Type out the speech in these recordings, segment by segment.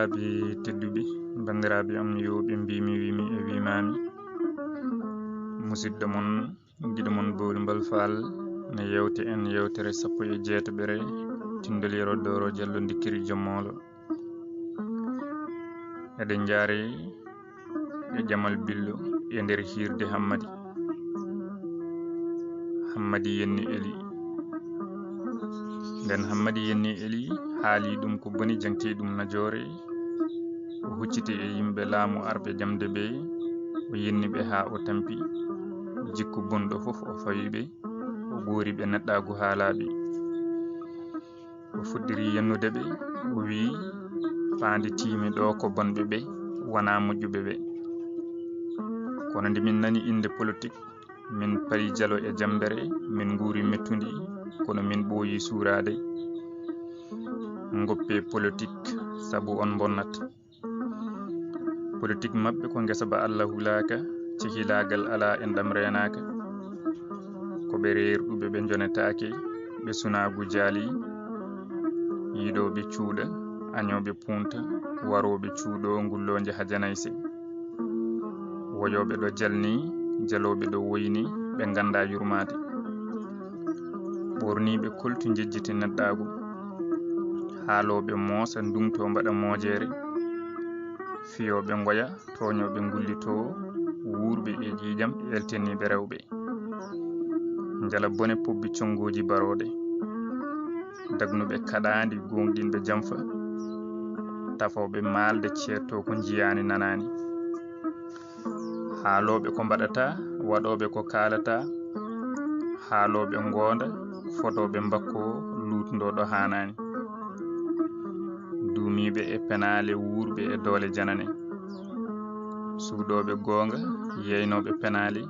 bandiraɓe tedduɓe bandiraɓe am yoɓe mbimi wimi e wimami musidɗo mon guiɗo mon Bowlimbal Fall ne yewte en yewtere 16ɓere tindol yero doro jallo dikkiri jommolo eɗen jaare e Jamal Billo e nder hirde Hammadi Yenni Eli nden Hammadi Yenni Eli haali ɗum ko boni jangti ɗum najore o hucciti e yimɓe laamu arɓe jamde ɓe o yenni ɓe ha o tampi jikku bonɗo fof o fawiɓe o ɓoori ɓe neɗɗagu haalaɓe o fuɗɗiri yennude ɓe o wi faandi tiimi ɗo ko bonɓe ɓe wona moƴƴuɓe ɓe kono nde min nani inde politique min pari jalo e jambere min nguuri mettudi kono min ɓooyi suurade goppe politique sabu on bonnat politique mabɓe ko ngesa ba Allah hulaka cehilagal ala e ɗam renaka ko ɓe reerɗuɓe ɓe jonetake ɓe sunagu jaali yiiɗoɓe cuuɗa añoɓe punta waroɓe cuuɗo ngulloje ha janayse woyoɓe ɗo jalni jaloɓe ɗo woyni ɓe ganda yurmade ɓorniɓe koltu jejjiti neɗɗagu haaloɓe moosa ndumto mbaɗa moojere fiyoɓe ngoya toñoɓe gullito wuurɓe e ƴiƴam elteniɓe rewɓe jala bone pobbi congoji baroɗe dagnuɓe kaɗadi gonɗinɓe jamfa tafoɓe maalde ceetto ko jiyani nanani haaloɓe ko mbaɗata waɗoɓe ko kaalata haaloɓe ngoonda fotoɓe mbakko lutdoɗo hanani duumiɓe e penale wuurɓe e doole janane suuɗoɓe goonga yeynoɓe penale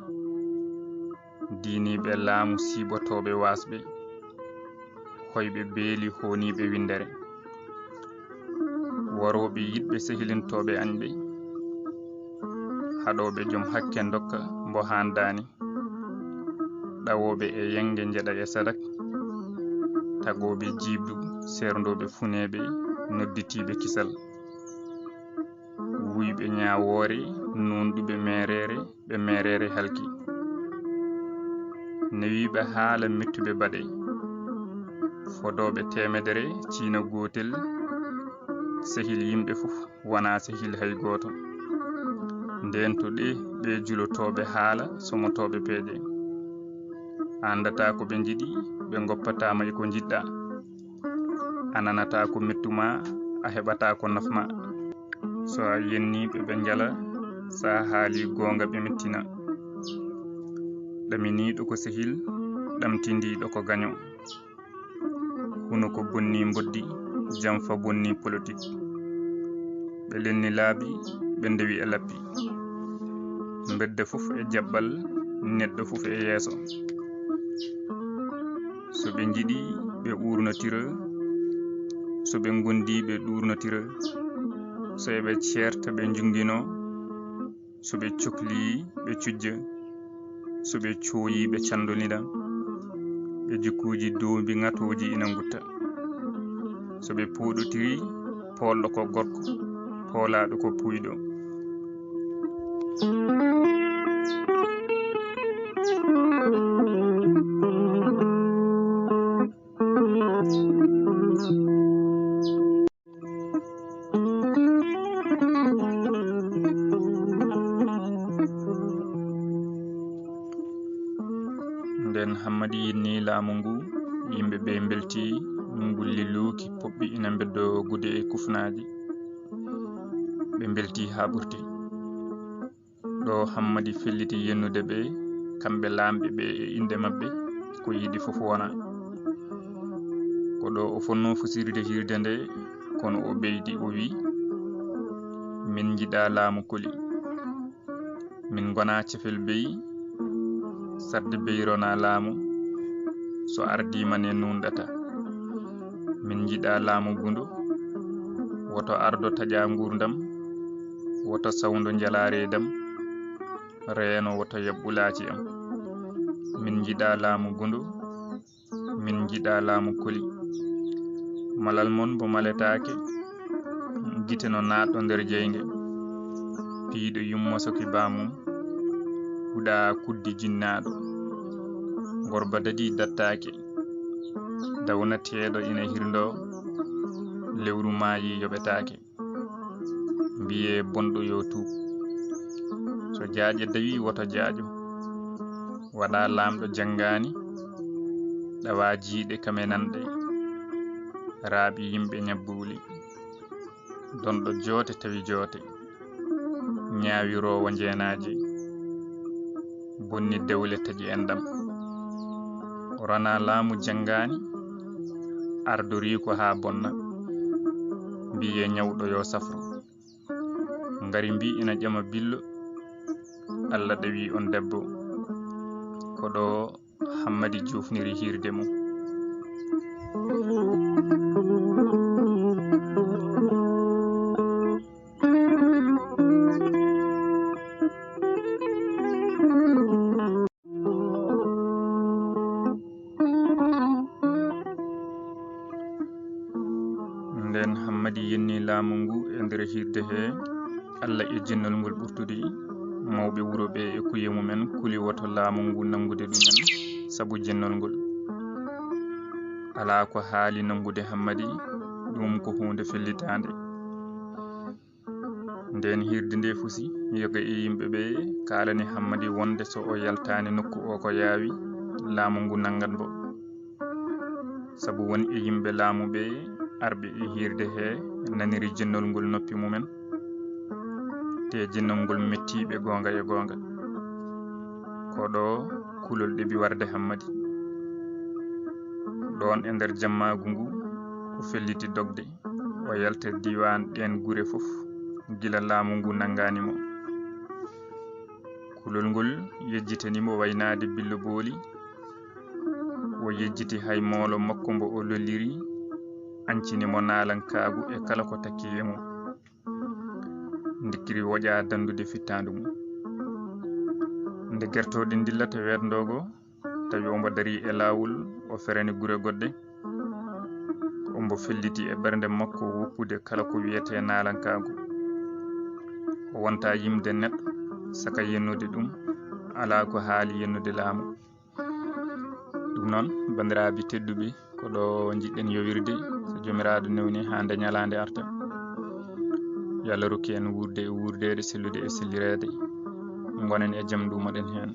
diiniɓe laamu siɓotoɓe wasɓe hoyɓe beeli honiɓe windere waroɓe yiɗɓe sehilintoɓe añɓe haɗoɓe joom hakke dokka mbo handani ɗawoɓe e yenge jeɗa e sadak tagoɓe jibdu serdoɓe funeɓe nodditiɓe kisal wuyɓe ñawoore nonduɓe merere ɓe merere halki newiɓe haala mettuɓe baɗe fodoɓe temedere ciina gotel sehil yimɓe fof wona sehil hay goto nden to ɗe ɓe julotoɓe haala somotoɓe peeje andata ko ɓe jiiɗi ɓe goppatama e ko jiɗɗa a nanata ko mettuma a heɓata ko nafma so a yenniɓe ɓe jala sa haali gonga ɓe mettina ɗaminiɗo ko sehil ɗamtindiɗo ko gaño huno ko bonni boddi jamfa bonni politique ɓe lenni laabi ɓe ndewi e lappi bedde fof e jabbal neɗɗo fof e yeeso so ɓe jiiɗi ɓe urnotira so ɓe gondi ɓe ɗurnotira so ɓe ceerta ɓe jungdino so ɓe cohli ɓe cujja so ɓe cooyi ɓe candonira ɓe jikkuji doombi ngatoji ina gutta so ɓe puɗotiri polɗo ko gorko poolaɗo ko puyɗo nden Hammadi Yenni laamu ngu yimɓe ɓe belti ngulli luuki poɓɓi ina beddo gude e kufnaji ɓe belti ha ɓurti ɗo Hammadi felliti yennude ɓe kamɓe lamɓe ɓe e inde mabɓe ko yiɗi fof wona ko ɗo o fonno fusirde hirde nde kono o ɓeydi o wi min jiɗa laamu koli min gona cefel beyi sarde beyrona laamu so ardima ne nunɗata min jiɗa laamu bundu woto ardo taƴa gurdam woto sawdo jalare dam reeno woto yaɓɓulaci am min jiɗa laamu gundu min jiɗa laamu koli malal mon bo maletake gite no naatɗo nder jeyge, piiɗo yummo soki bamum, huɗa kuddi jinnaɗo, gorba dadi dattake, dawnateɗo ina hirdo, lewru maayi yoɓetake, mbiye bonɗo yo tuub, so jaaƴe dawi woto jaaƴo, waɗa lamɗo jangani, ɗawa jiiɗe kamenanɗe, raaɓi yimɓe ñabbuli, donɗo joote tawi joote, ñaawirowo njeenaji, bonni dewle taƴi endam, rona laamu jangani, ardori ko ha bonna, mbiye ñawɗo yo safro, ngari mbi ina ƴama billo, Allah ɗawi on debbo, koɗo Hammadi jufniri hirde mum. Nden Hammadi yenni laamu ngu e nder hirde he, Allah e jinnol ngol ɓurtude, mawɓe wuro ɓe e kuye mumen kuli woto laamu ngu nangude ɗumen sabu jinnol ngol. Ala ko haali nangude Hammadi, ɗum ko hunde fellitande. Nden hirde nde fusi yoga e yimɓe ɓe kalani Hammadi wonde so o yaltani nokku o ko yaawi, laamu ngu nangan bo, sabu won e yimɓe laamu ɓe arɓe e hirde he naniri jinnol ngol noppi mumen, te jinnol ngol mettiɓe gonga e gonga, koɗo kulol ɗeɓi warde Hammadi. ɗon e nder jammagu ngu o felliti dogde, o yalta diwan ɗen gure fof gila laamu ngu nanganimo. Kulol ngol yejjitanimo waynade billo booli, o yejjiti hay moolo makko mbo o lolliri, ancinimo naalankaagu e kala ko takki e mum, dikkiri woƴa dandude fittandu mum. Nde gertoɗe dillata weetndogo, tawi ombo dari e laawol o ferani gure goɗɗe, ombo felliti e ɓernde makko woppude kala ko wiyete naalankaagu, o wonta yimde neɗɗo saka yennude ɗum, ala ko haali yennude laamu. Ɗum noon bandiraɓe tedduɓe, ko ɗo jiɗɗen yowirde, so jomiraɗo newni hande ñalande arta, yo Allah rokki en wurde e wurdede, sellude e sellirede, gonen e jaam dumoɗen hen.